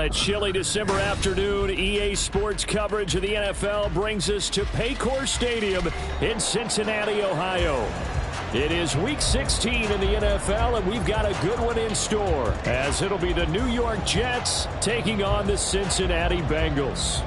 a chilly December afternoon, EA Sports coverage of the NFL brings us to Paycor Stadium in Cincinnati, Ohio. It is Week 16 in the NFL, and we've got a good one in store, as it'll be the New York Jets taking on the Cincinnati Bengals.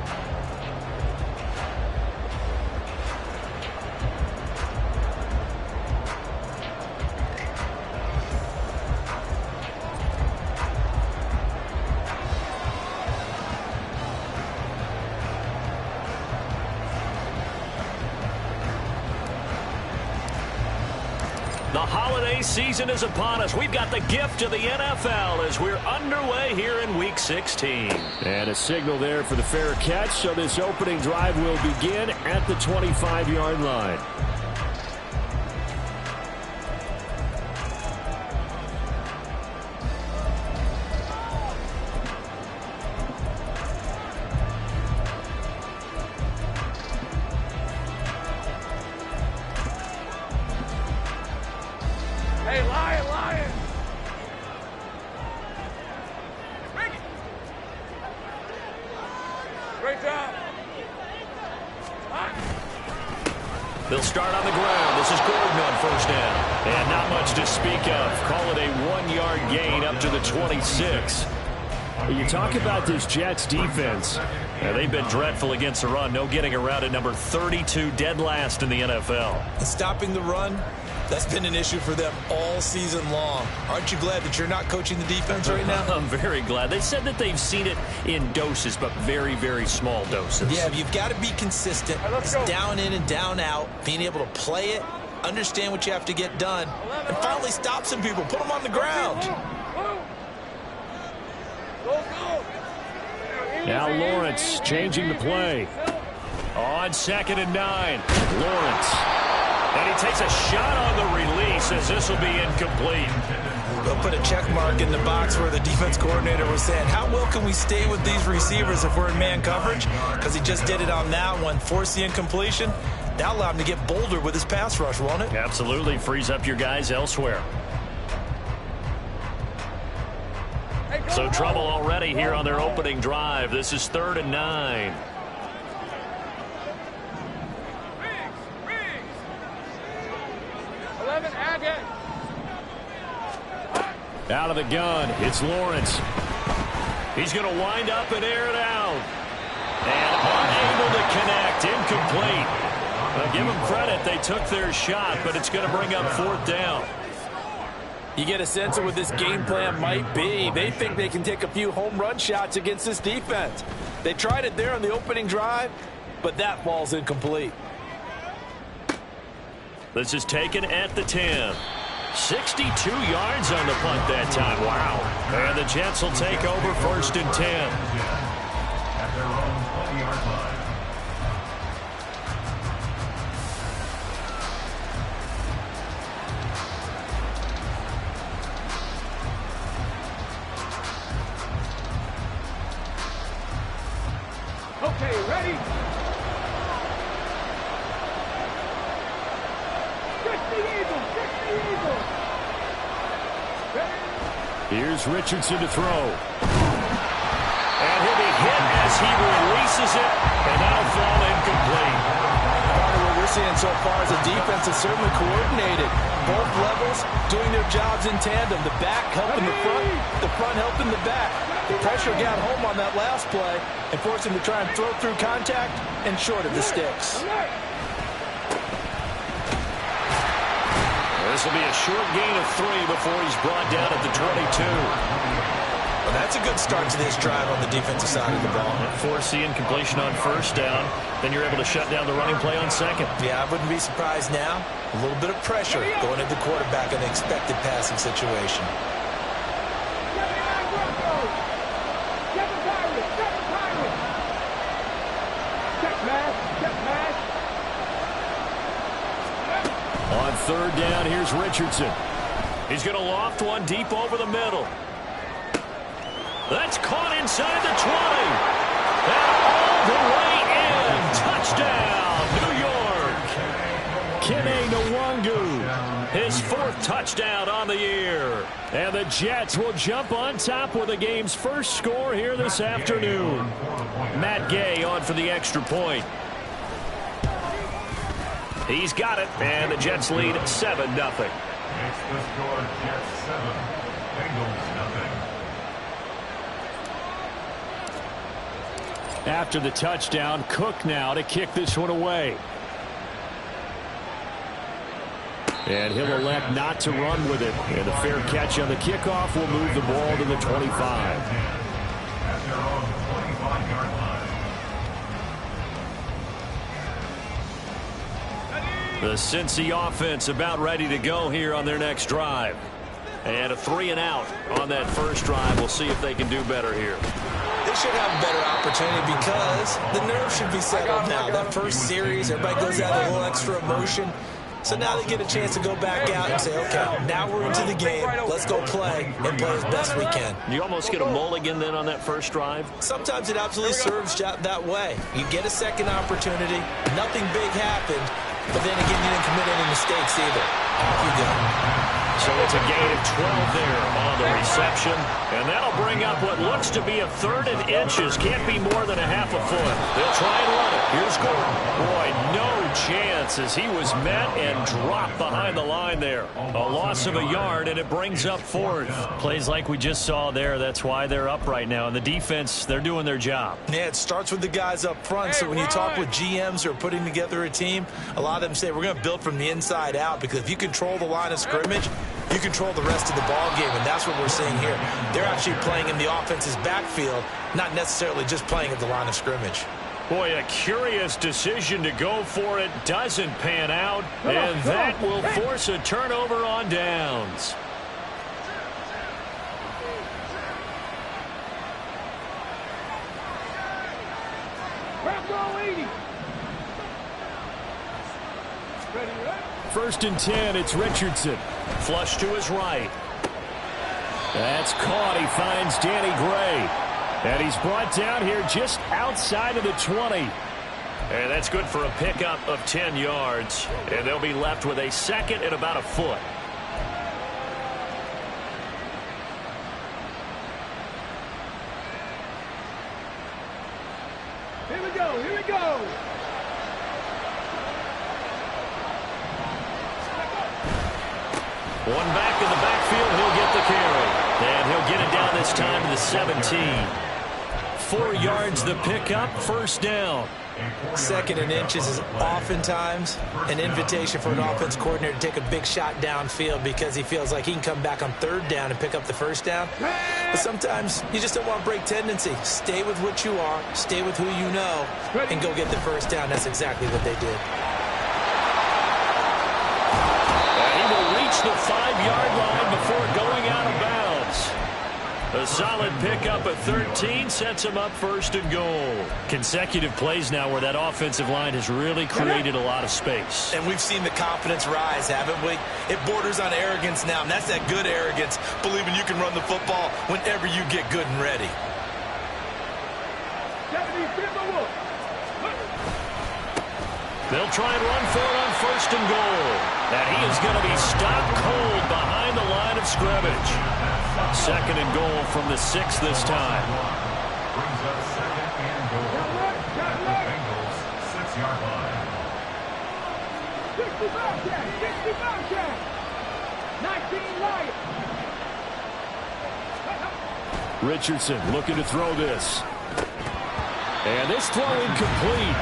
The holiday season is upon us. We've got the gift of the NFL as we're underway here in Week 16. And a signal there for the fair catch, so this opening drive will begin at the 25-yard line. Hey, Lion! Bring it! Great job! They'll start on the ground. This is Gordon on first down. And not much to speak of. Call it a 1-yard gain up to the 26. You talk about this Jets defense. They've been dreadful against the run. No getting around at number 32, dead last in the NFL. Stopping the run, that's been an issue for them all season long. Aren't you glad that you're not coaching the defense right now? I'm very glad. They said that they've seen it in doses, but very, very small doses. Yeah, you've got to be consistent. It's down in and down out, being able to play it, understand what you have to get done, and finally stop some people, put them on the ground. Now Lawrence changing the play. On 2nd and 9, Lawrence. And he takes a shot on the release as this will be incomplete. They'll put a check mark in the box where the defense coordinator was saying, how well can we stay with these receivers if we're in man coverage? Because he just did it on that one, forced the incompletion. That'll allow him to get bolder with his pass rush, won't it? Absolutely. Frees up your guys elsewhere. So trouble already here on their opening drive. This is 3rd and 9. Out of the gun, it's Lawrence. He's going to wind up and air it out. And unable to connect, incomplete. Give them credit, they took their shot, but it's going to bring up 4th down. You get a sense of what this game plan might be. They think they can take a few home run shots against this defense. They tried it there on the opening drive, but that ball's incomplete. This is taken at the 10. 62 yards on the punt that time. Wow. And the Jets will take over 1st and 10. Okay, ready? Catch the eagle! Catch the eagle! Ready? Here's Richardson to throw. And he'll be hit as he releases it, and that'll fall incomplete. Part of what we're seeing so far is the defense is certainly coordinated. Both levels doing their jobs in tandem. The back helping the front helping the back. The pressure got home on that last play and forced him to try and throw through contact and short of the sticks. This will be a short gain of 3 before he's brought down at the 22. Well, that's a good start to this drive on the defensive side of the ball. Force the incompletion on 1st down. Then you're able to shut down the running play on 2nd. Yeah, I wouldn't be surprised now. A little bit of pressure going at the quarterback in an expected passing situation. On 3rd down, here's Richardson. He's going to loft one deep over the middle. That's caught inside the 20. And all the way in. Touchdown, New York. Kene Nwangu. His 4th 4th touchdown on the year. And the Jets will jump on top with the game's first score here this afternoon. Matt Gay on for the extra point. He's got it, and the Jets lead 7-0. It's the score, Jets 7, Bengals nothing. After the touchdown, Cook now to kick this one away. And he'll elect not to run with it. And a fair catch on the kickoff will move the ball to the 25. At their own 25-yard line. The Cincy offense about ready to go here on their next drive. And a 3-and-out on that first drive. We'll see if they can do better here. They should have a better opportunity because the nerves should be settled now. That first series, everybody goes out with a little extra emotion. So now they get a chance to go back out and say, okay, now we're into the game. Let's go play and play as best we can. You almost get a mulligan then on that first drive? Sometimes it absolutely serves that way. You get a second opportunity. Nothing big happened. But then again, you didn't commit any mistakes either. Off you go. So it's a gain of 12 there on the reception. And that'll bring up what looks to be a 3rd and inches. Can't be more than a half a foot. They'll try and run it. Here's Gordon. Boy, no chance as he was met and dropped behind the line there. A loss of a yard, and it brings up 4th. Plays like we just saw there. That's why they're up right now. And the defense, they're doing their job. Yeah, it starts with the guys up front. So when you talk with GMs who are putting together a team, a lot of them say we're going to build from the inside out, because if you control the line of scrimmage, you control the rest of the ball game, and that's what we're seeing here. They're actually playing in the offense's backfield, not necessarily just playing at the line of scrimmage. Boy, a curious decision to go for it. Doesn't pan out, and that will force a turnover on downs. Roll 80. Ready, right? 1st and 10, it's Richardson. Flush to his right. That's caught. He finds Danny Gray. And he's brought down here just outside of the 20. And that's good for a pickup of 10 yards. And they'll be left with a 2nd and about a foot. Here we go, here we go. One back in the backfield, he'll get the carry. And he'll get it down this time to the 17. 4 yards the pickup, 1st down. 2nd and inches is oftentimes an invitation for an offense coordinator to take a big shot downfield because he feels like he can come back on 3rd down and pick up the 1st down. But sometimes you just don't want to break tendency. Stay with what you are, stay with who you know, and go get the 1st down. That's exactly what they did. And he will reach the 5-yard line before going out of bounds. A solid pickup at 13 sets him up 1st and goal. Consecutive plays now where that offensive line has really created a lot of space. And we've seen the confidence rise, haven't we? It borders on arrogance now, and that's that good arrogance, believing you can run the football whenever you get good and ready. They'll try and run for it on 1st and goal. And he is going to be stopped cold behind the line of scrimmage. 2nd and goal from the 6 this time. Brings up 2nd and goal. At the Bengals 6-yard line. 65 catch. 19 Lions. Richardson looking to throw this. And this throw incomplete.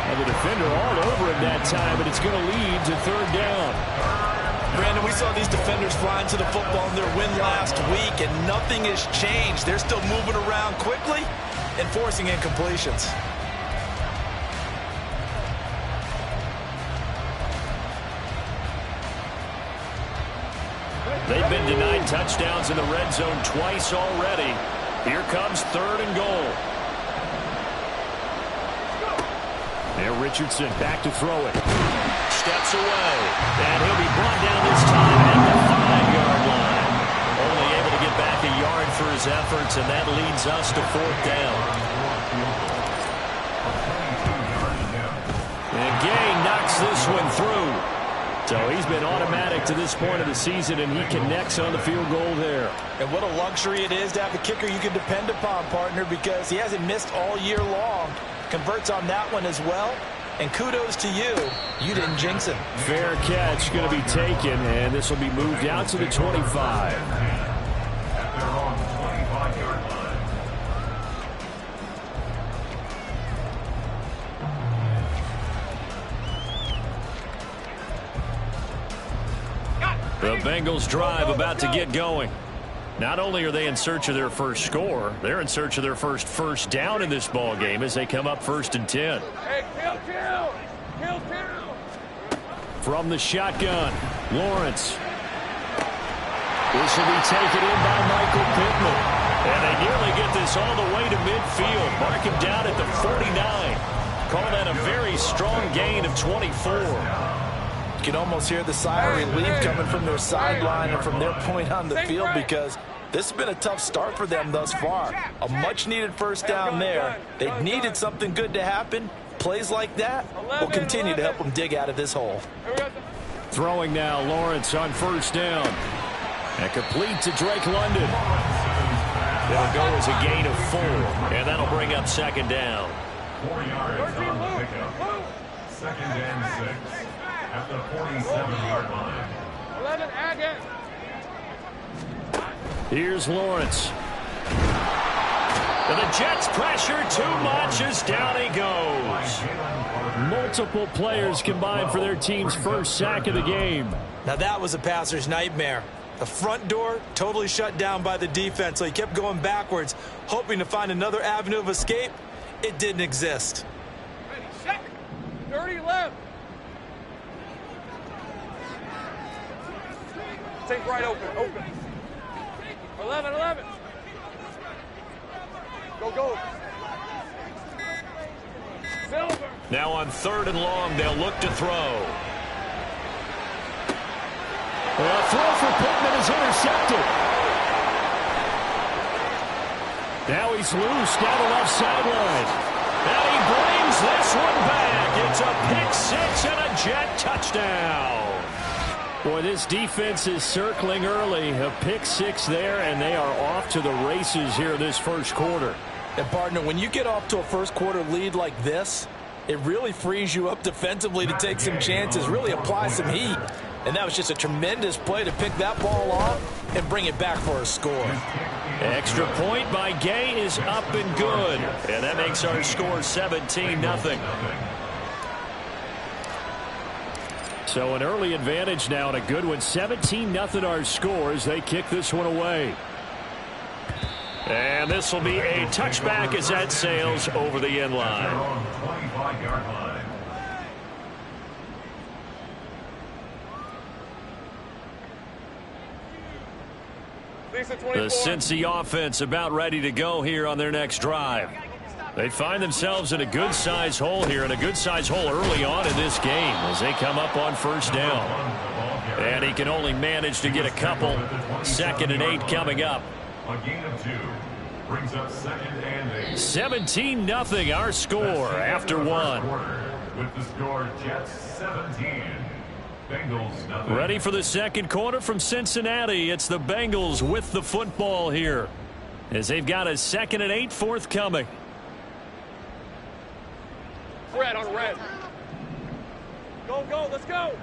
And the defender all over him that time, and it's going to lead to 3rd down. Brandon, we saw these defenders flying to the football in their win last week, and nothing has changed. They're still moving around quickly and forcing incompletions. They've been denied touchdowns in the red zone twice already. Here comes 3rd and goal. There, Richardson back to throw it. Steps away, and he'll be brought down this time at the 5-yard line. Only able to get back a yard for his efforts, and that leads us to 4th down. And Gay knocks this one through. So he's been automatic to this point of the season, and he connects on the field goal there. And what a luxury it is to have a kicker you can depend upon, partner, because he hasn't missed all year long. Converts on that one as well. And kudos to you. You didn't jinx him. Fair catch going to be taken, and this will be moved out to the 25. At their own 25-yard line. The Bengals drive about to get going. Not only are they in search of their first score, they're in search of their first down in this ball game as they come up 1st and 10. Hey, kill. From the shotgun, Lawrence. This will be taken in by Michael Pittman. And they nearly get this all the way to midfield. Mark him down at the 49. Call that a very strong gain of 24. You can almost hear the sigh of relief coming from their sideline and from their point on the field, because this has been a tough start for them thus far. A much-needed first down there. They needed something good to happen. Plays like that will continue to help them dig out of this hole. Throwing now, Lawrence on 1st down. And complete to Drake London. It'll go as a gain of 4, and that'll bring up 2nd down. 4 yards on the pickup. 2nd and 6 at the 47-yard line. 11, Agate. Here's Lawrence. And the Jets pressure too much as down he goes. Multiple players combined for their team's first sack of the game. Now that was a passer's nightmare. The front door totally shut down by the defense, so he kept going backwards, hoping to find another avenue of escape. It didn't exist. Ready, set. 30 left. Take right open. 11. Go. Silver. Now on 3rd and long, they'll look to throw. A throw for Pittman is intercepted. Now he's loose down the left sideline. And he brings this one back. It's a pick 6 and a Jet touchdown. Boy, this defense is circling early. A pick 6 there, and they are off to the races here this first quarter. And, partner, when you get off to a first-quarter lead like this, it really frees you up defensively to take some chances, really apply some heat. And that was just a tremendous play to pick that ball off and bring it back for a score. Extra point by Gay is up and good. And that makes our score 17-0. So an early advantage now, and a good one. 17-0 our score as they kick this one away. And this will be a touchback as that sails over the end line. 25-yard line. The Cincy offense about ready to go here on their next drive. They find themselves in a good-sized hole here, and a good-sized hole early on in this game as they come up on 1st down. And he can only manage to get a couple. 2nd and 8 coming up. A gain of 2 brings up 2nd and 8. 17-0 our score after 1. With the score, Jets 17. Bengals nothing. Ready for the second quarter from Cincinnati. It's the Bengals with the football here as they've got a 2nd and 8 forthcoming. Red on red. Go, let's go.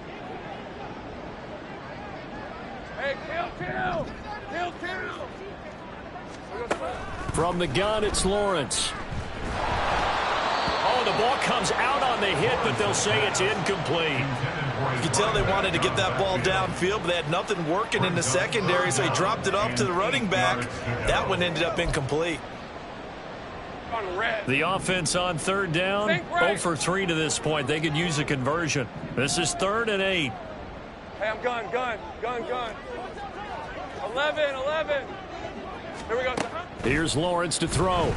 Hey, kill. From the gun, it's Lawrence. Oh, the ball comes out on the hit, but they'll say it's incomplete. You can tell they wanted to get that ball downfield, but they had nothing working in the secondary, so he dropped it off to the running back. That one ended up incomplete. The offense on 3rd down, 0 for 3 to this point. They could use a conversion. This is 3rd and 8. Hey, I'm gun. 11. Here we go. Here's Lawrence to throw.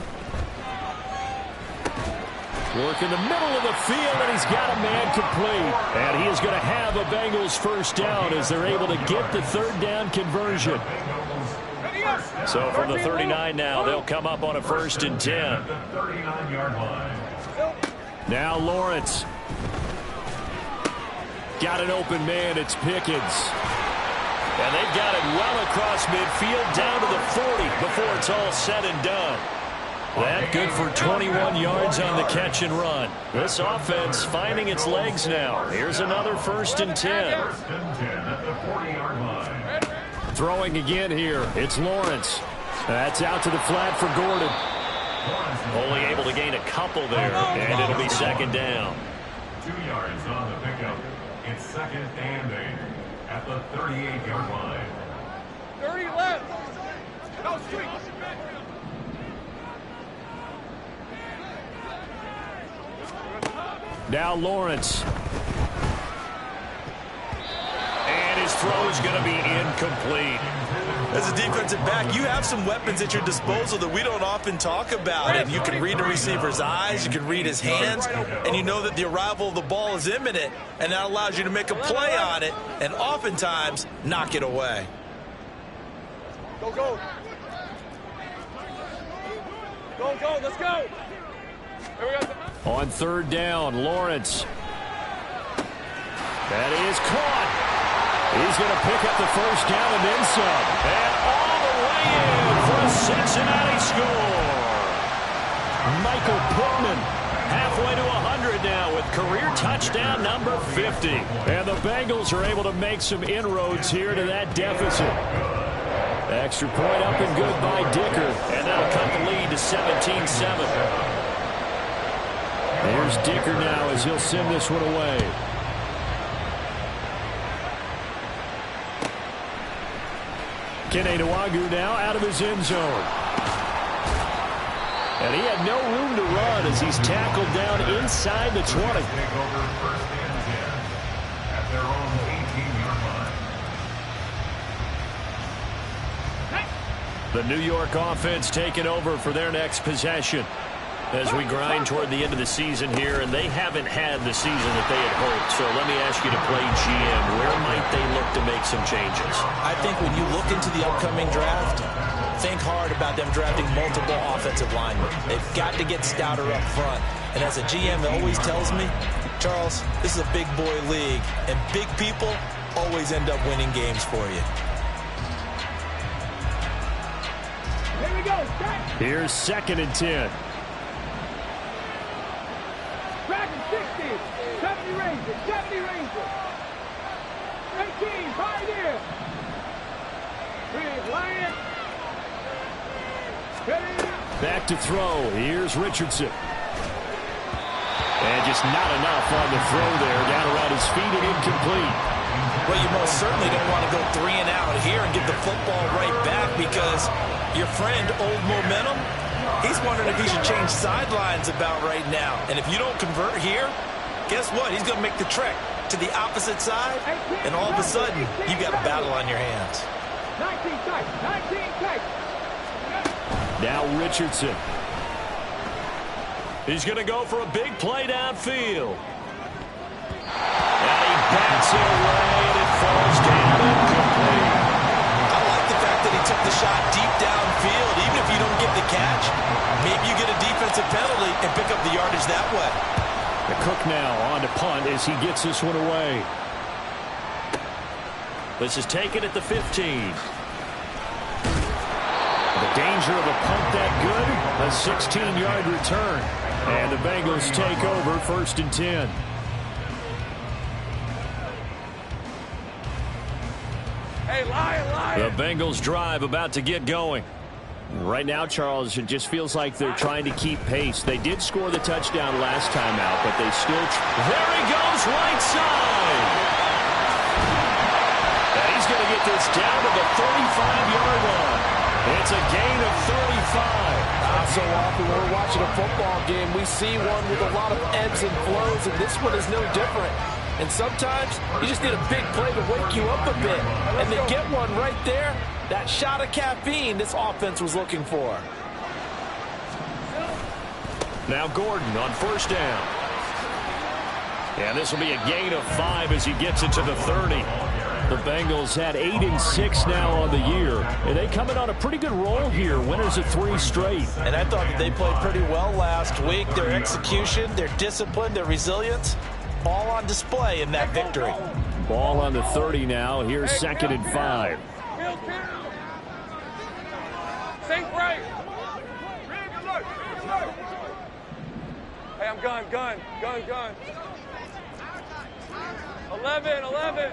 Work in the middle of the field, and he's got a man complete. And he is going to have a Bengals first down as they're able to get the 3rd down conversion. So from the 39 now, they'll come up on a 1st and 10. Now Lawrence. Got an open man. It's Pickens. And they've got it well across midfield down to the 40 before it's all said and done. That good for 21 yards on the catch and run. This offense finding its legs now. Here's another 1st and 10. First and 10 at the 40-yard line. Throwing again here. It's Lawrence. That's out to the flat for Gordon. Only able to gain a couple there, and it'll be 2nd down. 2 yards on the pickup. It's 2nd and 8 at the 38-yard line. 30 left. No street. Now Lawrence. And his throw is going to be incomplete. As a defensive back, you have some weapons at your disposal that we don't often talk about. And you can read the receiver's eyes, you can read his hands, and you know that the arrival of the ball is imminent, and that allows you to make a play on it and oftentimes knock it away. Go, go. Go, go, let's go. Here we go. On 3rd down, Lawrence. That is caught. He's going to pick up the 1st down and then some. And all the way in for a Cincinnati score. Michael Pittman. Halfway to 100 now with career touchdown number 50. And the Bengals are able to make some inroads here to that deficit. Extra point up and good by Dicker. And that'll cut the lead to 17-7. Here's Dicker now as he'll send this one away. Kene Nwagu now out of his end zone. And he had no room to run as he's tackled down inside the 20. Take over 1st and 10 at their own 18-yard line. The New York offense taking over for their next possession. As we grind toward the end of the season here, and they haven't had the season that they had hoped. So let me ask you to play GM. Where might they look to make some changes? I think when you look into the upcoming draft, think hard about them drafting multiple offensive linemen. They've got to get stouter up front. And as a GM always tells me, Charles, this is a big boy league, and big people always end up winning games for you. Here we go. Here's 2nd and 10. Dragon 60. 70 Rangers. 70 Rangers. 18. Pioneer. 3 Lion. Back to throw. Here's Richardson. And just not enough on the throw there. Down around his feet and incomplete. Well, you most certainly don't want to go 3 and out here and get the football right back because your friend, Old Momentum, he's wondering if he should change sidelines about right now. And if you don't convert here, guess what? He's going to make the trek to the opposite side, and all of a sudden, you've got a battle on your hands. 19 tight. 19 tight. Now Richardson. He's going to go for a big play downfield. And he bats it away, and it falls down incomplete. I like the fact that he took the shot deep downfield. Even if you don't get the catch, maybe you get a defensive penalty and pick up the yardage that way. The Cook now on to punt as he gets this one away. This is taken at the 15. The danger of a punt that good, a 16-yard return. And the Bengals take over 1st and 10. Hey, Lion. The Bengals drive about to get going. Right now, Charles, it just feels like they're trying to keep pace. They did score the touchdown last time out, but they still... There he goes, right side. And he's going to get this down to the 35-yard line. It's a gain of 35. So often when we're watching a football game, we see one with a lot of ebbs and flows, and this one is no different. And sometimes you just need a big play to wake you up a bit. And they get one right there. That shot of caffeine this offense was looking for. Now Gordon on 1st down. And this will be a gain of 5 as he gets it to the 30. The Bengals had 8 and 6 now on the year. And they come in on a pretty good roll here. Winners of 3 straight. And I thought that they played pretty well last week. Their execution, their discipline, their resilience all on display in that victory. Ball on the 30 now. Here's 2nd and 5. Sink right. Hey, I'm gun. 11.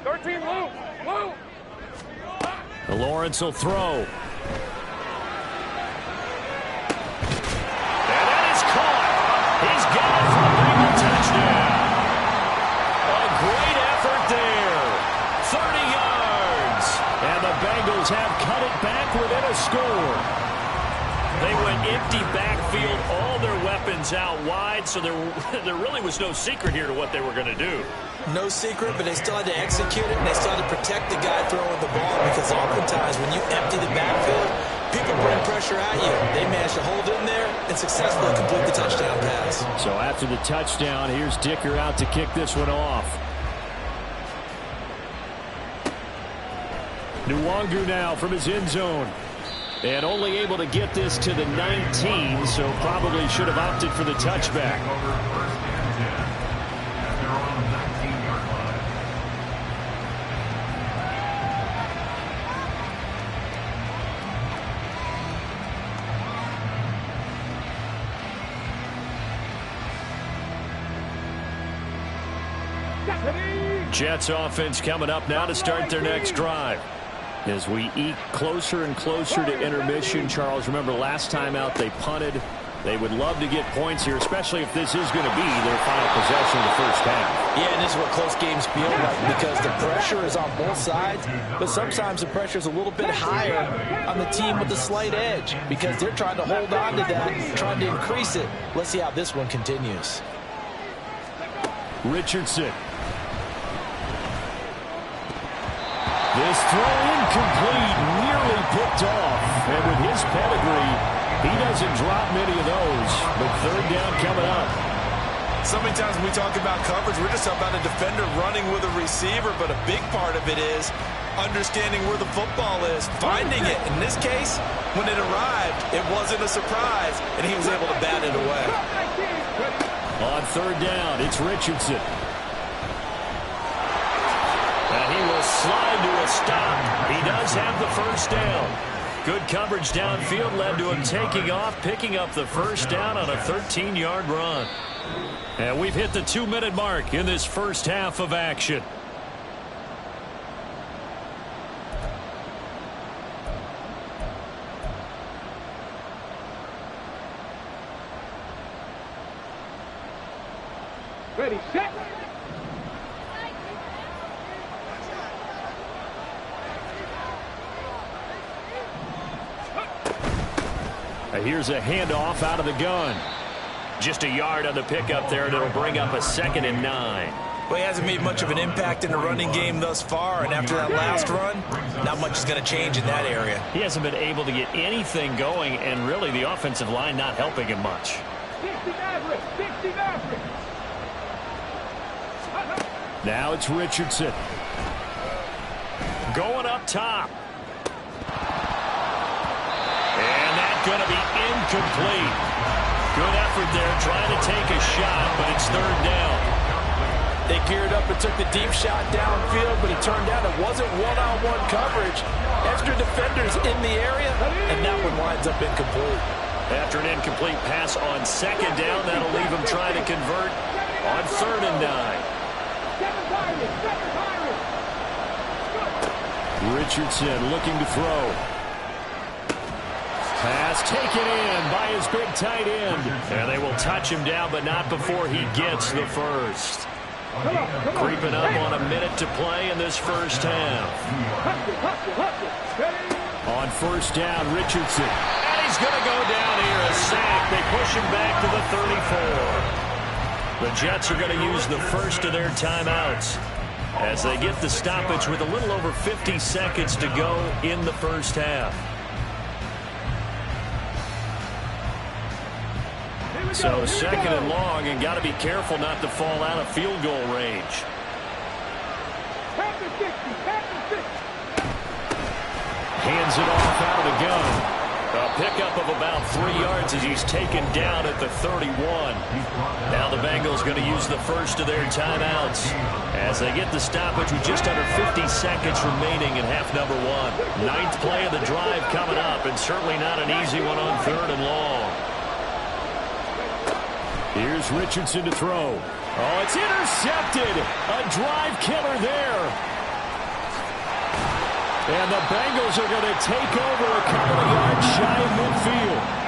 13, Luke. Lawrence will throw. And that is caught. He's got it for a Bengal touchdown. A great effort there. 30 yards. And the Bengals have cut it back within a score. They went empty backfield, all their weapons out wide, so there really was no secret here to what they were going to do. No secret, but they still had to execute it, and they still had to protect the guy throwing the ball, because oftentimes when you empty the backfield, people bring pressure at you. They managed to hold in there and successfully complete the touchdown pass. So after the touchdown, here's Dicker out to kick this one off. Nwangu now from his end zone. And only able to get this to the 19, so probably should have opted for the touchback. Jets offense coming up now to start their next drive. As we eke closer and closer to intermission, Charles, remember last time out they punted. They would love to get points here, especially if this is going to be their final possession of the first half. Yeah, and this is what close games feel like, because the pressure is on both sides, but sometimes the pressure is a little bit higher on the team with the slight edge, because they're trying to hold on to that, trying to increase it. Let's see how this one continues. Richardson. This throw incomplete, nearly picked off. And with his pedigree, he doesn't drop many of those. But third down coming up. So many times when we talk about coverage, we're just about a defender running with a receiver, but a big part of it is understanding where the football is, finding it. In this case, when it arrived, it wasn't a surprise, and he was able to bat it away. On third down, it's Richardson. And he will slide to a stop. He does have the first down. Good coverage downfield led to him taking off, picking up the first down on a 13-yard run. And we've hit the 2-minute mark in this first half of action. Ready, set. Here's a handoff out of the gun. Just a yard on the pickup there, and it'll bring up a 2nd and 9. Well, he hasn't made much of an impact in the running game thus far, and after that last run, not much is going to change in that area. He hasn't been able to get anything going, and really the offensive line not helping him much. 60 Maverick. Now it's Richardson. Going up top. And that's going to be incomplete. Good effort there, trying to take a shot, but it's third down. They geared up and took the deep shot downfield, but it turned out it wasn't one-on-one coverage. Extra defenders in the area, and that one winds up incomplete. After an incomplete pass on second down, that'll leave him trying to convert on 3rd and 9. Richardson looking to throw. Pass taken in by his big tight end. And they will touch him down, but not before he gets the first. Creeping up on a minute to play in this first half. On first down, Richardson. And he's going to go down here, a sack. They push him back to the 34. The Jets are going to use the first of their timeouts as they get the stoppage with a little over 50 seconds to go in the first half. So 2nd and long, and got to be careful not to fall out of field goal range. Hands it off out of the gun. A pickup of about 3 yards as he's taken down at the 31. Now the Bengals going to use the first of their timeouts as they get the stoppage with just under 50 seconds remaining in half number 1. 9th play of the drive coming up, and certainly not an easy one on 3rd and long. Here's Richardson to throw. Oh, it's intercepted. A drive killer there. And the Bengals are going to take over a couple of yards shy of midfield.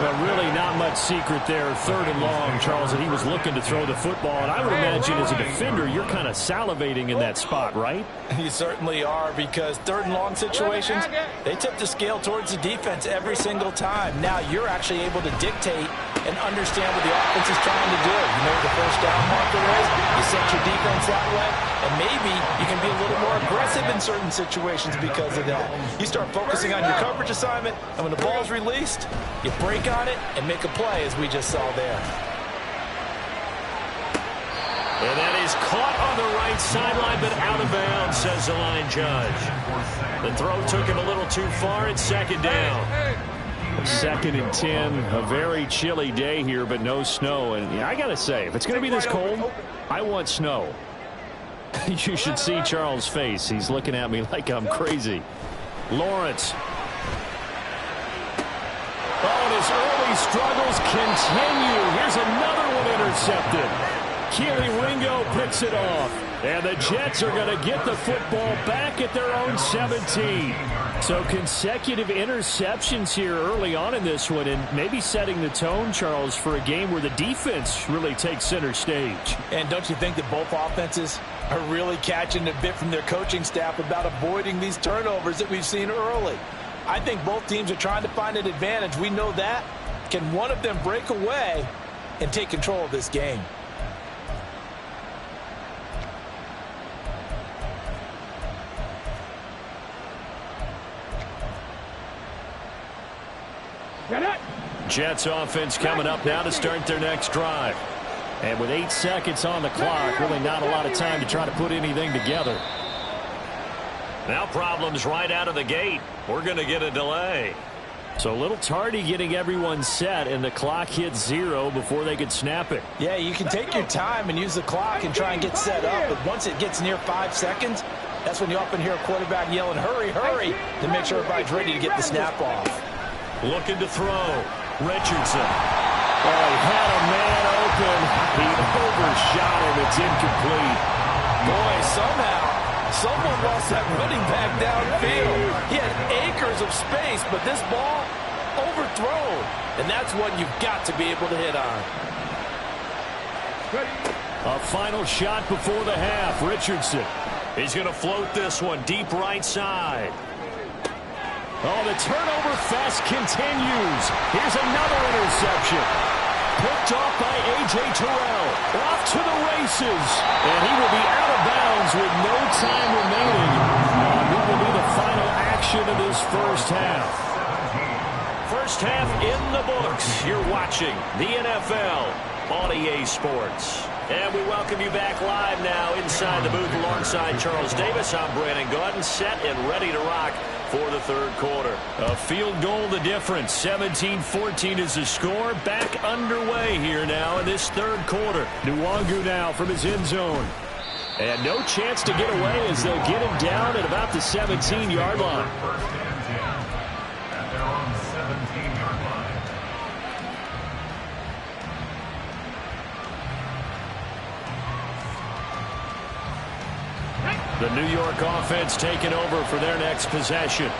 But really not much secret there. 3rd and long, Charles, and he was looking to throw the football. And I would imagine as a defender, you're kind of salivating in that spot, right? You certainly are, because 3rd and long situations, they tip the scale towards the defense every single time. Now you're actually able to dictate and understand what the offense is trying to do. You know what the first down marker is. You set your defense that way, and maybe you can be a little more aggressive in certain situations because of that. You start focusing on your coverage assignment, and when the ball's released, you break on it and make a play, as we just saw there. And that is caught on the right sideline, but out of bounds, says the line judge. The throw took him a little too far. It's 2nd down. 2nd and 10. A very chilly day here, but no snow. And I got to say, if it's going to be this cold, I want snow. You should see Charles' face. He's looking at me like I'm crazy. Lawrence. Oh, and his early struggles continue. Here's another one intercepted. Keely Ringo picks it off. And the Jets are going to get the football back at their own 17. So consecutive interceptions here early on in this one, and maybe setting the tone, Charles, for a game where the defense really takes center stage. And don't you think that both offenses are really catching a bit from their coaching staff about avoiding these turnovers that we've seen early? I think both teams are trying to find an advantage. We know that. Can one of them break away and take control of this game? Jets offense coming up now to start their next drive. And with 8 seconds on the clock, really not a lot of time to try to put anything together. Now problems right out of the gate. We're going to get a delay. So a little tardy getting everyone set, and the clock hits 0 before they could snap it. Yeah, you can take your time and use the clock and try and get set up, but once it gets near 5 seconds, that's when you often hear a quarterback yelling, hurry, hurry, to make sure everybody's ready to get the snap off. Looking to throw. Richardson. Oh, he had a man open. He overshot him. It's incomplete. Boy, somehow, someone lost that running back downfield. He had acres of space, but this ball overthrown. And that's what you've got to be able to hit on. A final shot before the half. Richardson. He's going to float this one deep right side. Oh, the turnover fest continues. Here's another interception. Picked off by A.J. Terrell. Off to the races. And he will be out of bounds with no time remaining. What will be the final action of this first half? First half in the books. You're watching the NFL on EA Sports. And we welcome you back live now inside the booth alongside Charles Davis. I'm Brandon Gaudin, set and ready to rock for the 3rd quarter. A field goal the difference. 17-14 is the score. Back underway here now in this 3rd quarter. Nwangu now from his end zone. And no chance to get away as they'll get him down at about the 17-yard line. First and 10 at their own 17-yard line. The New York offense taking over for their next possession.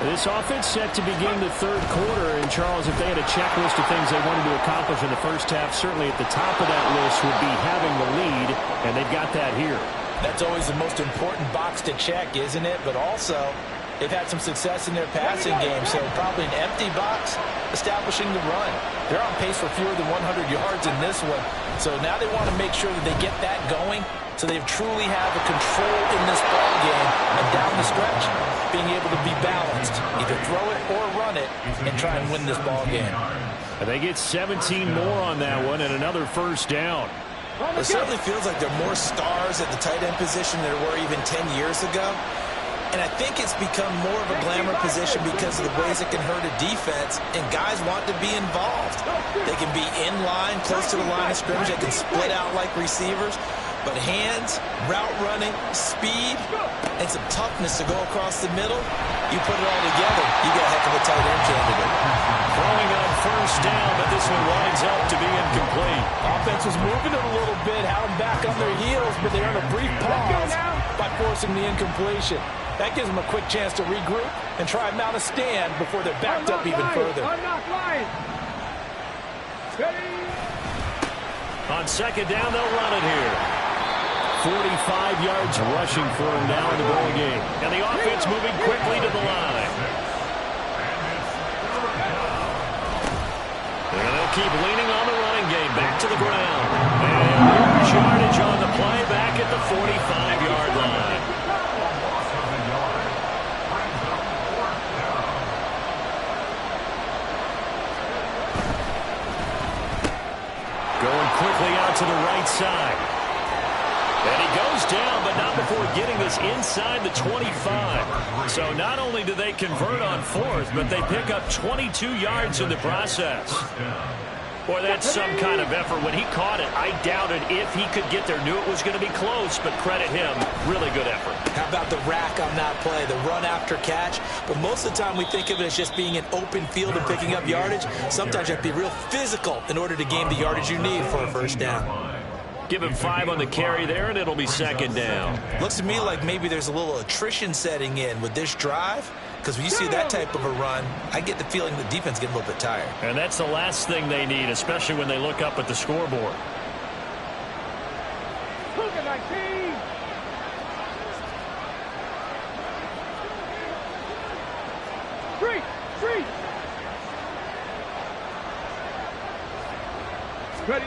This offense set to begin the 3rd quarter. And, Charles, if they had a checklist of things they wanted to accomplish in the first half, certainly at the top of that list would be having the lead, and they've got that here. That's always the most important box to check, isn't it? But also, they've had some success in their passing game, so probably an empty box establishing the run. They're on pace for fewer than 100 yards in this one. So now they want to make sure that they get that going so they truly have a control in this ball game and down the stretch, being able to be balanced, either throw it or run it, and try and win this ball game. And they get 17 more on that one and another first down. It certainly feels like there are more stars at the tight end position than there were even 10 years ago. And I think it's become more of a glamour position because of the ways it can hurt a defense, and guys want to be involved. They can be in line, close to the line of scrimmage. They can split out like receivers. But hands, route running, speed, and some toughness to go across the middle, you put it all together, you got a heck of a tight end candidate. Throwing on first down, but this one winds up to be incomplete. Offense was moving it a little bit, had them back on their heels, but they earned a brief pause by forcing the incompletion. That gives them a quick chance to regroup and try and mount a stand before they're backed up even further. On second down, they'll run it here. 45 yards rushing for him now in the ball game. And the offense moving quickly to the line. And they'll keep leaning on the running game. Back to the ground. And huge yardage on the play back at the 45-yard line. Going quickly out to the right side. And he goes down, but not before getting this inside the 25. So not only do they convert on fourth, but they pick up 22 yards in the process. Boy, that's some kind of effort. When he caught it, I doubted if he could get there. Knew it was going to be close, but credit him. Really good effort. How about the rack on that play, the run after catch? But most of the time we think of it as just being an open field and picking up yardage. Sometimes you have to be real physical in order to gain the yardage you need for a first down. Give him 5 on the carry there, and it'll be second down. Looks to me like maybe there's a little attrition setting in with this drive, because when you see that type of a run, I get the feeling the defense getting a little bit tired. And that's the last thing they need, especially when they look up at the scoreboard. Ready.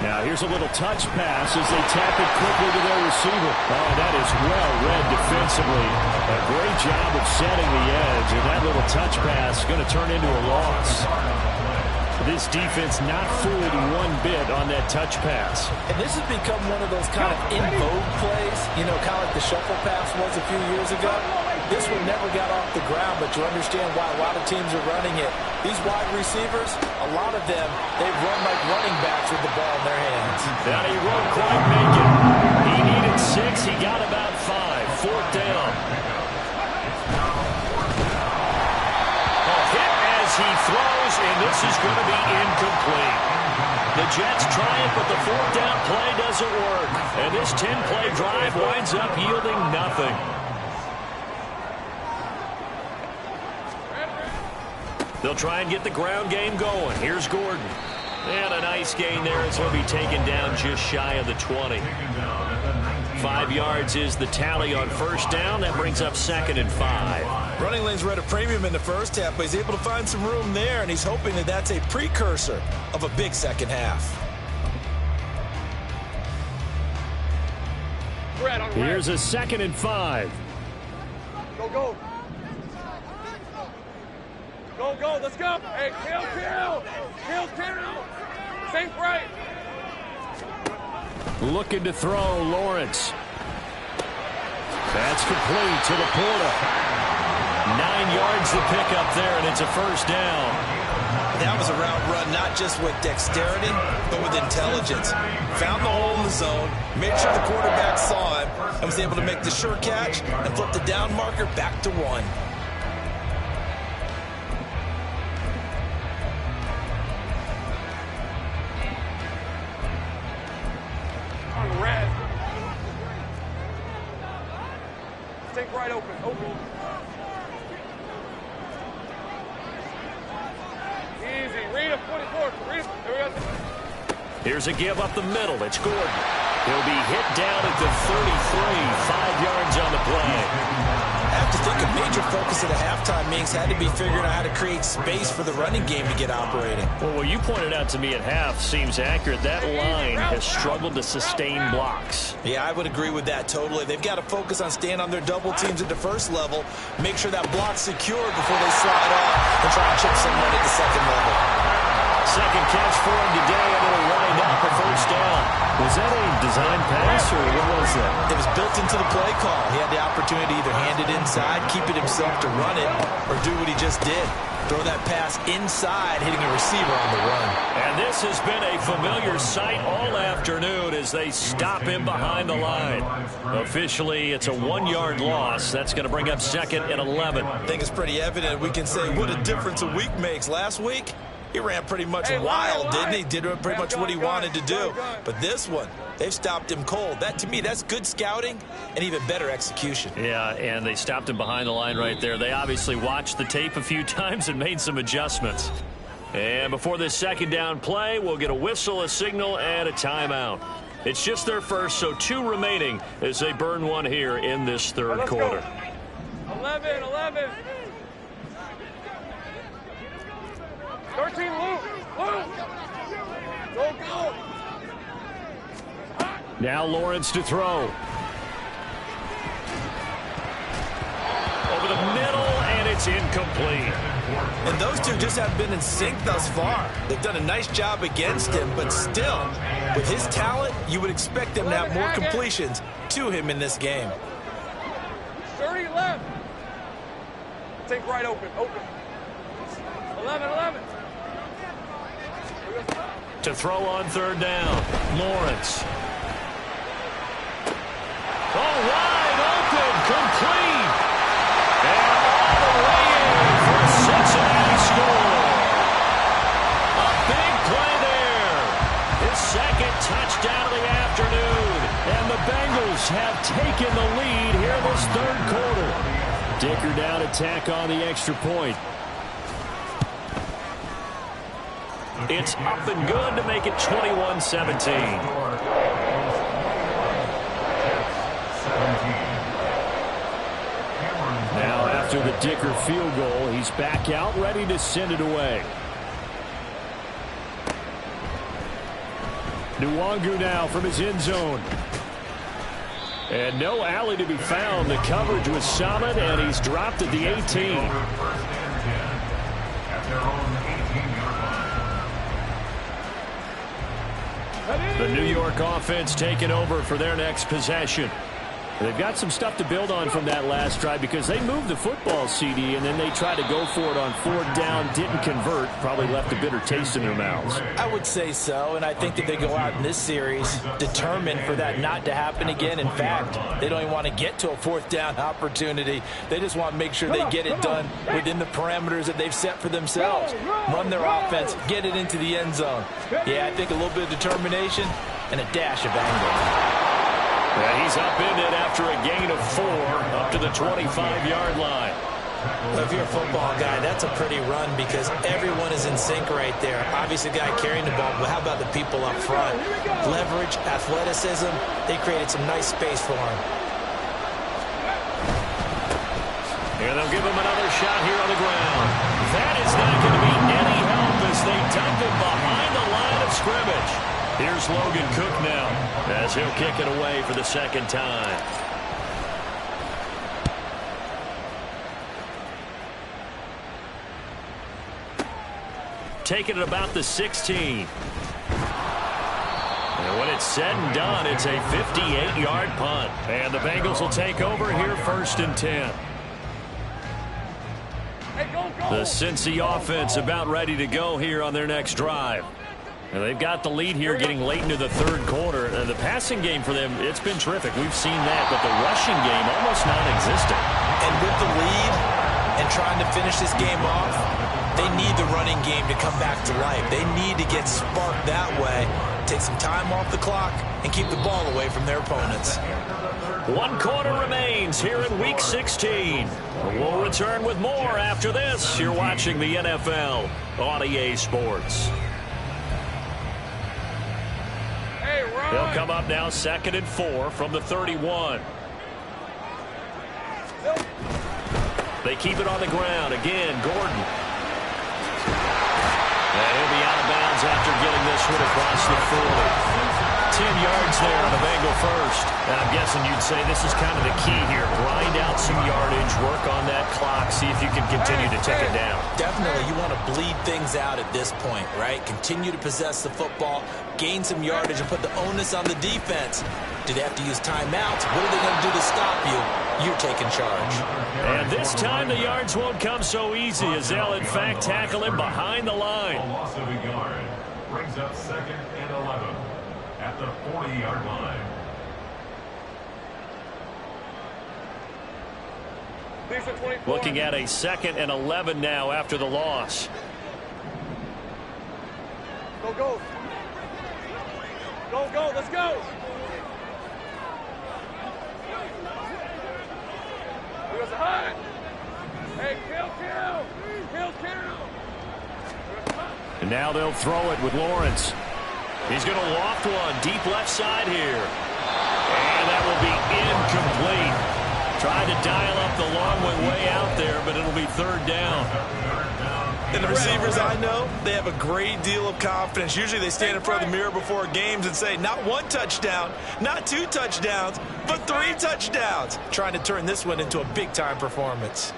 Now here's a little touch pass as they tap it quickly to their receiver. Oh, that is well read defensively. A great job of setting the edge, and that little touch pass is going to turn into a loss. This defense not fooled one bit on that touch pass. And this has become one of those kind of in vogue plays, you know, kind of like the shuffle pass was a few years ago. This one never got off the ground, but you understand why a lot of teams are running it. These wide receivers, a lot of them, they run like running backs with the ball in their hands. Now he won't quite make it. He needed 6. He got about 5. Fourth down. Hit as he throws, and this is going to be incomplete. The Jets try it, but the fourth down play doesn't work. And this 10-play drive winds up yielding nothing. They'll try and get the ground game going. Here's Gordon. And a nice gain there as he'll be taken down just shy of the 20. 5 yards is the tally on first down. That brings up second and 5. Running lanes were at a premium in the first half, but he's able to find some room there, and he's hoping that that's a precursor of a big second half. Here's a second and 5. Go, go. Go, go, let's go. Hey, kill. Safe right. Looking to throw, Lawrence. That's complete to Laporta. 9 yards to pick up there, and it's a first down. That was a route run, not just with dexterity, but with intelligence. Found the hole in the zone, made sure the quarterback saw him, and was able to make the sure catch and flip the down marker back to 1. Take right open. Easy. Read a 44. Read it. There we go. Here's a give up the middle. It's Gordon. He'll be hit down at the 33. 5 yards on the play. I have to think a major focus at a halftime meetings had to be figuring out how to create space for the running game to get operating. Well, what you pointed out to me at half seems accurate. That line has struggled to sustain blocks. Yeah, I would agree with that totally. They've got to focus on staying on their double teams at the first level, make sure that block's secured before they slide off and try and chip someone at the second level. Second catch for him today, and it'll wind up a first down. Well, Was that a design pass, or what was that? It was built into the play call. He had the opportunity to either hand it inside, keep it himself to run it, or do what he just did. Throw that pass inside, hitting a receiver on the run. And this has been a familiar sight all afternoon as they stop him behind the line. Officially, it's a 1-yard loss. That's going to bring up 2nd and 11. I think it's pretty evident. We can say what a difference a week makes. Last week, he ran pretty much wild, didn't he? Did pretty much what he wanted to do. But this one, they've stopped him cold. That, to me, that's good scouting and even better execution. Yeah, and they stopped him behind the line right there. They obviously watched the tape a few times and made some adjustments. And before this 2nd down play, we'll get a whistle, a signal, and a timeout. It's just their first, so 2 remaining as they burn one here in this 3rd quarter. 11. 13, Luke. Go. Now Lawrence to throw. Over the middle, and it's incomplete. And those two just haven't been in sync thus far. They've done a nice job against him, but still, with his talent, you would expect them to have more completions to him in this game. 30 left. Take right open. 11. To throw on 3rd down, Lawrence. Oh, wide open, complete. And all the way in for a Cincinnati score. A big play there. His 2nd touchdown of the afternoon. And the Bengals have taken the lead here in this 3rd quarter. Dicker down to tack on the extra point. It's up and good to make it 21-17. Now after the Dicker field goal, he's back out ready to send it away. Nwangu now from his end zone. And no alley to be found. The coverage was solid, and he's dropped at the 18. The New York offense taking over for their next possession. They've got some stuff to build on from that last drive because they moved the football, CD, and then they tried to go for it on 4th down, didn't convert, probably left a bitter taste in their mouths. I would say so, and I think that they go out in this series determined for that not to happen again. In fact, they don't even want to get to a 4th down opportunity. They just want to make sure they get it done within the parameters that they've set for themselves. Run their offense, get it into the end zone. Yeah, I think a little bit of determination and a dash of anger. Yeah, he's upended after a gain of 4 up to the 25-yard line. Well, if you're a football guy, that's a pretty run because everyone is in sync right there. Obviously, the guy carrying the ball, but how about the people up front? Leverage, athleticism, they created some nice space for him. And they'll give him another shot here on the ground. That is not going to be any help as they dump him behind the line of scrimmage. Here's Logan Cook now as he'll kick it away for the 2nd time. Taking it about the 16. And when it's said and done, it's a 58-yard punt. And the Bengals will take over here 1st and 10. The Cincy offense about ready to go here on their next drive. And they've got the lead here getting late into the 3rd quarter. The passing game for them, it's been terrific. We've seen that, but the rushing game almost non-existent. And with the lead and trying to finish this game off, they need the running game to come back to life. They need to get sparked that way, take some time off the clock, and keep the ball away from their opponents. 1 quarter remains here in Week 16. We'll return with more after this. You're watching the NFL on EA Sports. They'll come up now 2nd and 4 from the 31. They keep it on the ground. Again, Gordon. And he'll be out of bounds after getting this one across the 40. 10 yards there on the Bengal first. And I'm guessing you'd say this is kind of the key here. Grind out some yardage, work on that clock, see if you can continue to take it down. Definitely, you want to bleed things out at this point, right? Continue to possess the football, gain some yardage, and put the onus on the defense. Do they have to use timeouts? What are they going to do to stop you? You're taking charge. And this time the yards won't come so easy as they'll, in fact, tackle him behind the line. A loss of a yard brings up 2nd and 11 at the 40-yard line. Looking at a 2nd and 11 now after the loss. Go. Go, let's go. Here's a high. Hey, kill. And now they'll throw it with Lawrence. He's going to loft one deep left side here. And that will be incomplete. Tried to dial up the long one way out there, but it'll be 3rd down. And the receivers I know, they have a great deal of confidence. Usually they stand in front of the mirror before games and say, not 1 touchdown, not 2 touchdowns, but 3 touchdowns. Trying to turn this one into a big-time performance.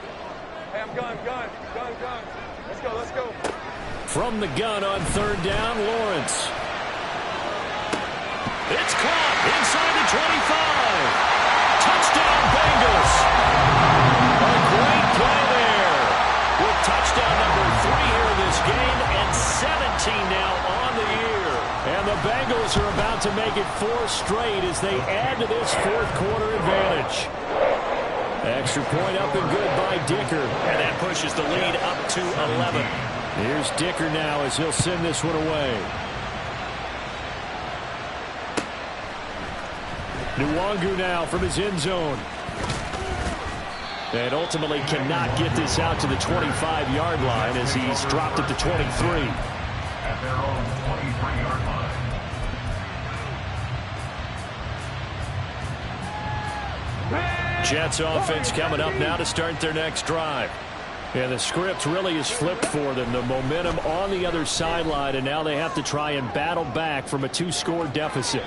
Hey, I'm gun. Let's go. From the gun on 3rd down, Lawrence. It's caught inside the 25. Touchdown, Bengals. A great play there. With touchdown number 3 here in this game and 17 now on the year. And the Bengals are about to make it 4 straight as they add to this 4th quarter advantage. Extra point up and good by Dicker. And that pushes the lead up to 11. Here's Dicker now as he'll send this one away. Nwangu now from his end zone. And ultimately cannot get this out to the 25-yard line as he's dropped at the 23. At their own 23-yard line. Jets offense coming up now to start their next drive. And the script really is flipped for them. The momentum on the other sideline, and now they have to try and battle back from a 2-score deficit.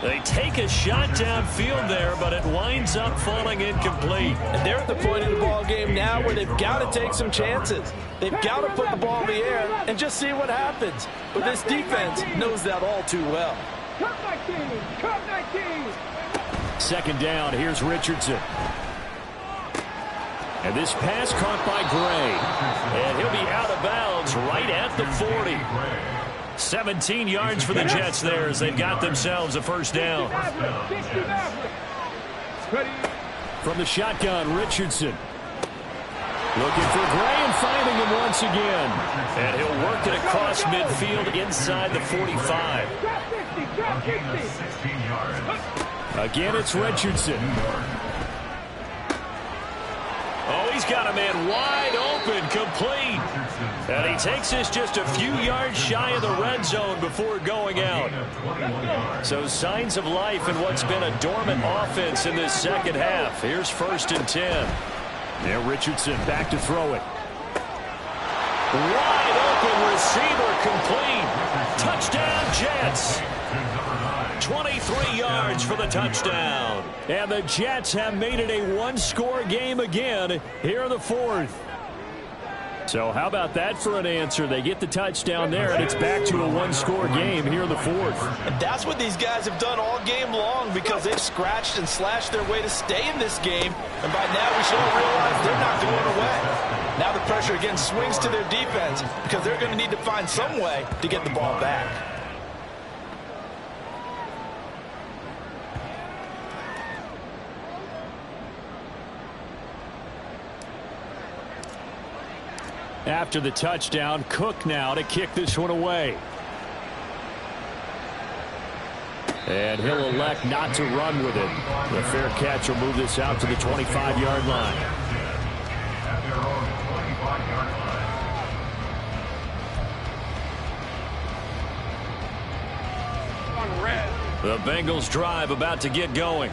They take a shot downfield there, but it winds up falling incomplete. And they're at the point of the ball game now where they've got to take some chances. They've got to put the ball in the air and just see what happens. But this defense knows that all too well. Cut my team. 2nd down, here's Richardson. And this pass caught by Gray. And he'll be out of bounds right at the 40. 17 yards for the Jets there as they've got themselves a 1st down. From the shotgun, Richardson. Looking for Gray and finding him once again. And he'll work it across midfield inside the 45. Again, it's Richardson. Oh, he's got a man wide open, complete. And he takes this just a few yards shy of the red zone before going out. So signs of life in what's been a dormant offense in this 2nd half. Here's 1st and 10. Now Richardson back to throw it. Wide open receiver, complete. Touchdown, Jets. 23 yards for the touchdown. And the Jets have made it a 1-score game again here in the 4th. So how about that for an answer? They get the touchdown there, and it's back to a 1-score game here in the 4th. And that's what these guys have done all game long because they've scratched and slashed their way to stay in this game. And by now we should all realize they're not going away. Now the pressure again swings to their defense because they're going to need to find some way to get the ball back. After the touchdown, Cook now to kick this one away. And he'll elect not to run with it. The fair catch will move this out to the 25-yard line. At their own 25-yard line. The Bengals drive about to get going.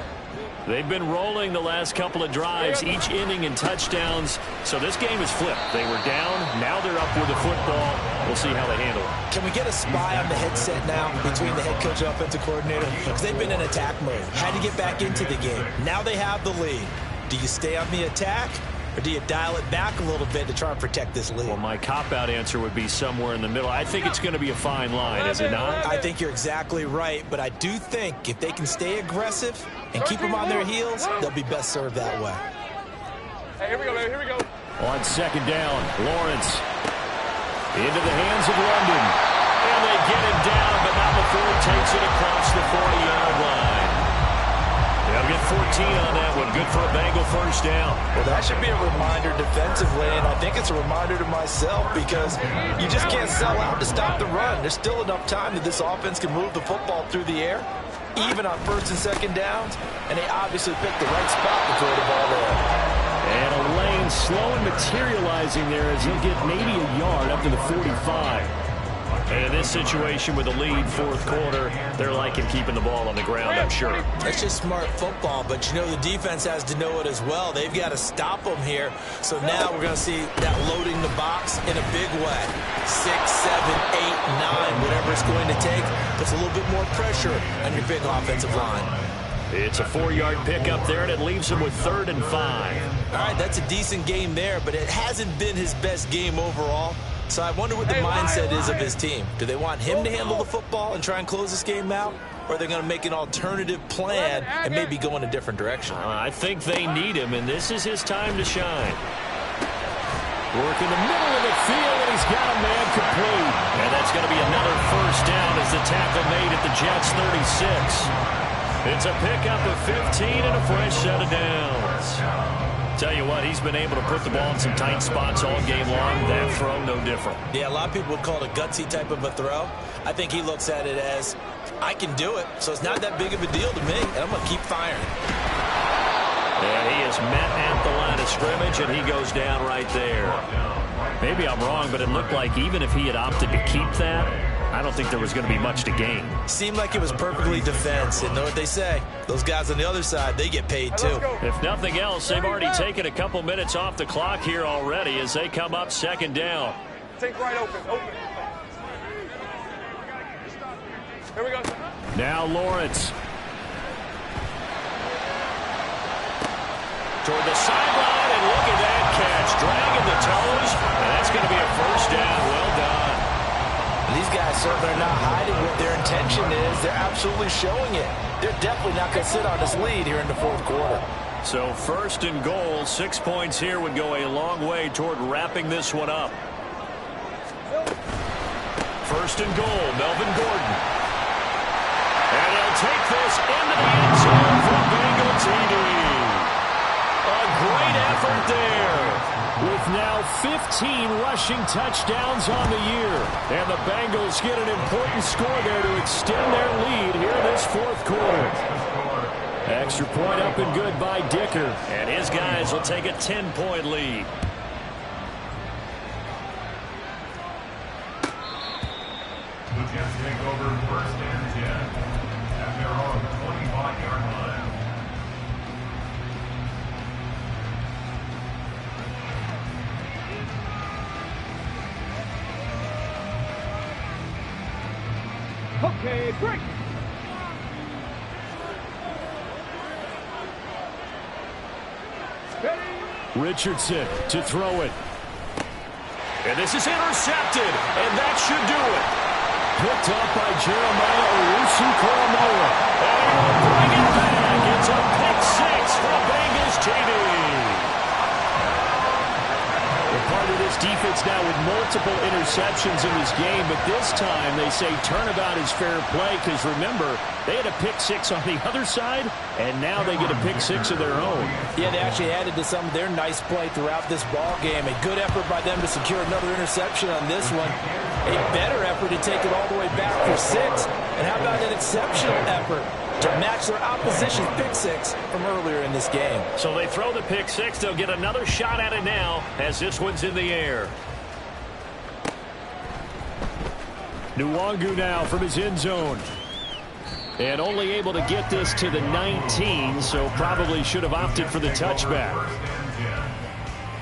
They've been rolling the last couple of drives, each inning in touchdowns. So this game is flipped. They were down. Now they're up with the football. We'll see how they handle it. Can we get a spy on the headset now between the head coach and offensive coordinator? Because they've been in attack mode. Had to get back into the game. Now they have the lead. Do you stay on the attack, or do you dial it back a little bit to try and protect this lead? Well, my cop-out answer would be somewhere in the middle. I think it's going to be a fine line, is it not? I think you're exactly right, but I do think if they can stay aggressive and keep them on their heels, they'll be best served that way. Hey, here we go, baby. Here we go. On second down, Lawrence into the hands of London. And they get him down, but not before he takes it across the 40-yard line. They'll get 14 on that one. Good for a Bengal first down. Well, that should be a reminder defensively, and I think it's a reminder to myself because you just can't sell out to stop the run. There's still enough time that this offense can move the football through the air, even on first and second downs, and they obviously picked the right spot to throw the ball there. And a lane slow and materializing there as he'll get maybe a yard up to the 45. And in this situation with the lead, fourth quarter, they're liking keeping the ball on the ground, I'm sure. That's just smart football, but you know the defense has to know it as well. They've got to stop them here. So now we're going to see that loading the box in a big way. 6, 7, 8, 9, whatever it's going to take, puts a little bit more pressure on your big offensive line. It's a 4-yard pickup there, and it leaves him with 3rd and 5. All right, that's a decent game there, but it hasn't been his best game overall. So I wonder what the mindset is of his team. Do they want him to handle the football and try and close this game out? Or are they going to make an alternative plan and maybe go in a different direction? I think they need him, and this is his time to shine. Work in the middle of the field, and he's got a man complete. And that's going to be another first down as the tackle made at the Jets' 36. It's a pickup of 15 and a fresh set of downs. Tell you what, he's been able to put the ball in some tight spots all game long. That throw, no different. Yeah, a lot of people would call it a gutsy type of a throw. I think he looks at it as, I can do it, so it's not that big of a deal to me, and I'm going to keep firing. And he is met at the line of scrimmage, and he goes down right there. Maybe I'm wrong, but it looked like even if he had opted to keep that, I don't think there was going to be much to gain. Seemed like it was perfectly defense. And know what they say? Those guys on the other side, they get paid too. If nothing else, they've already taken a couple minutes off the clock here already as they come up second down. Think right open. Here we go. Now Lawrence. Toward the sideline, and look at that catch. Dragging the toes, and that's going to be a first down. Well done. These guys certainly are not hiding what their intention is. They're absolutely showing it. They're definitely not going to sit on this lead here in the fourth quarter. So first and goal, 6 points here would go a long way toward wrapping this one up. First and goal, Melvin Gordon. And he'll take this into the end zone for a Bengal TD. A great effort there. With now 15 rushing touchdowns on the year. And the Bengals get an important score there to extend their lead here in this fourth quarter. Extra point up and good by Dicker. And his guys will take a 10-point lead. The Jets take over 1st and 10 at their own 25-yard line. Okay, break. Richardson to throw it. And this is intercepted, and that should do it. Picked up by Jeremiah Owusu-Koramoah. And he will bring it back. It's a pick six for Bengals TD. Part of this defense now with multiple interceptions in this game, but this time they say turnabout is fair play because remember, they had a pick six on the other side, and now they get a pick six of their own. Yeah, they actually added to some of their nice play throughout this ball game. A good effort by them to secure another interception on this one. A better effort to take it all the way back for 6. And how about an exceptional effort to match their opposition's pick six from earlier in this game. So they throw the pick six. They'll get another shot at it now as this one's in the air. Nwangu now from his end zone. And only able to get this to the 19, so probably should have opted for the touchback.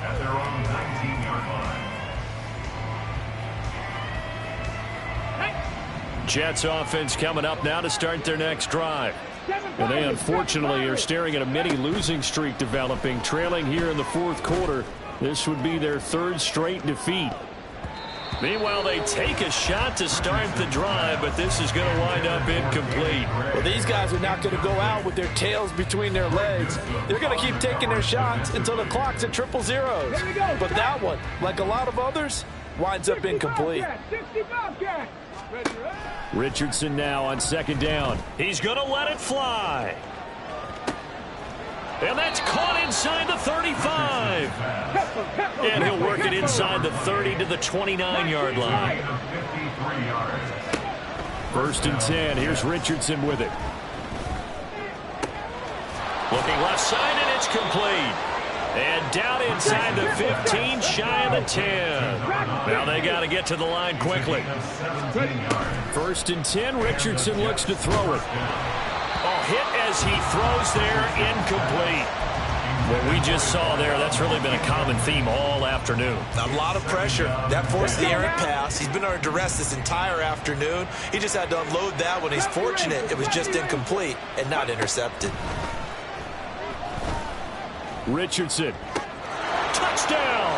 At their own 19-yard line. Jets offense coming up now to start their next drive. And they unfortunately are staring at a mini losing streak developing, trailing here in the fourth quarter. This would be their third straight defeat. Meanwhile, they take a shot to start the drive, but this is going to wind up incomplete. Well, these guys are not going to go out with their tails between their legs. They're going to keep taking their shots until the clock's at triple zeros. But that one, like a lot of others, winds up incomplete. Richardson now on second down. He's going to let it fly. And that's caught inside the 35. And he'll work it inside the 30 to the 29-yard line. 53 yards. First and 10. Here's Richardson with it. Looking left side, and it's complete. And down inside the 15, shy of the 10. Now they got to get to the line quickly. First and 10. Richardson looks to throw it. Oh, hit as he throws there, incomplete. What we just saw there, that's really been a common theme all afternoon. A lot of pressure. That forced the errant pass. He's been under duress this entire afternoon. He just had to unload that one. He's fortunate it was just incomplete and not intercepted. Richardson. Touchdown!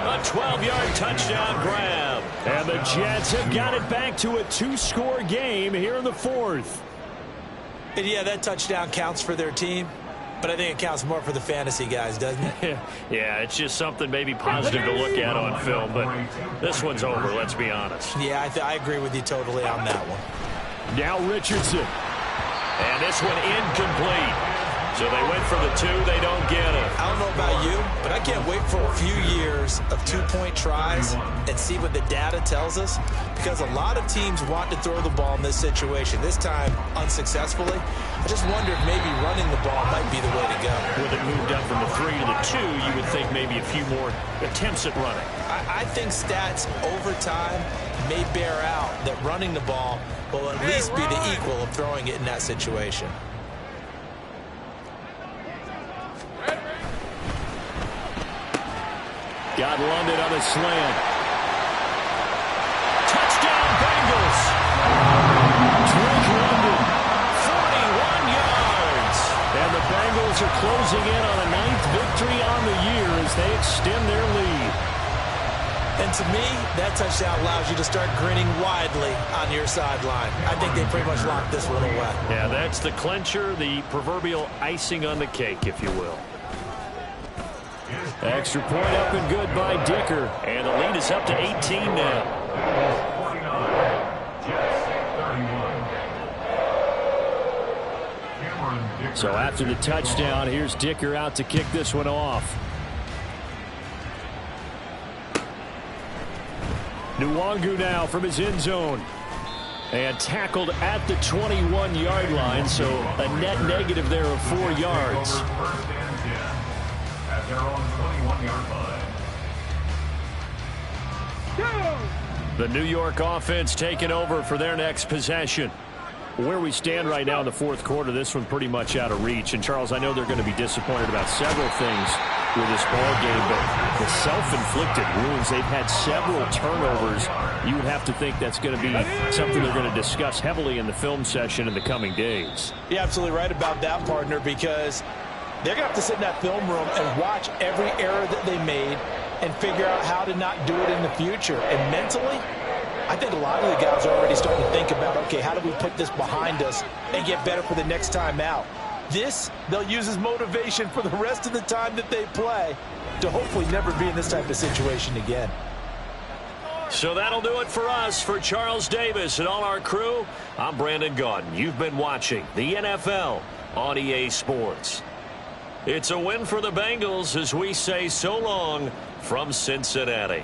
A 12-yard touchdown grab. And the Jets have got it back to a two-score game here in the fourth. And yeah, that touchdown counts for their team, but I think it counts more for the fantasy guys, doesn't it? Yeah, it's just something maybe positive to look at on film, but this one's over, let's be honest. Yeah, I agree with you totally on that one. Now Richardson. And this one incomplete. So they went for the two, they don't get it. I don't know about you, but I can't wait for a few years of two-point tries and see what the data tells us, because a lot of teams want to throw the ball in this situation, this time unsuccessfully. I just wonder if maybe running the ball might be the way to go. With it moved up from the 3 to the 2, you would think maybe a few more attempts at running. I think stats over time may bear out that running the ball will at least be the equal of throwing it in that situation. Got London on a slant. Touchdown Bengals! Drake London. 41 yards! And the Bengals are closing in on a 9th victory on the year as they extend their lead. And to me, that touchdown allows you to start grinning widely on your sideline. I think they pretty much locked this one away. Yeah, that's the clincher, the proverbial icing on the cake, if you will. Extra point up and good by Dicker. And the lead is up to 18 now. 49, So after the touchdown, here's Dicker out to kick this one off. Nwangu now from his end zone. And tackled at the 21-yard line, so a net negative there of 4 yards. At their own 21-yard line. The New York offense taking over for their next possession. Where we stand right now in the fourth quarter, this one pretty much out of reach. And, Charles, I know they're going to be disappointed about several things with this ball game, but the self-inflicted wounds, they've had several turnovers. You would have to think that's going to be something they're going to discuss heavily in the film session in the coming days. You're absolutely right about that, partner, because they're going to have to sit in that film room and watch every error that they made and figure out how to not do it in the future. And mentally, I think a lot of the guys are already starting to think about, okay, how do we put this behind us and get better for the next time out? This, they'll use as motivation for the rest of the time that they play to hopefully never be in this type of situation again. So that'll do it for us. For Charles Davis and all our crew, I'm Brandon Gaudin. You've been watching the NFL on EA Sports. It's a win for the Bengals as we say so long from Cincinnati.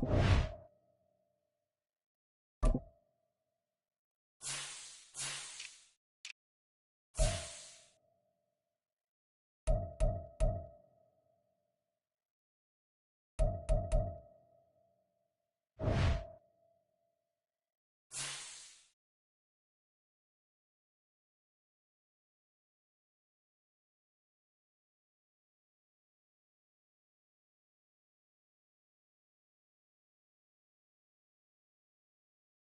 now.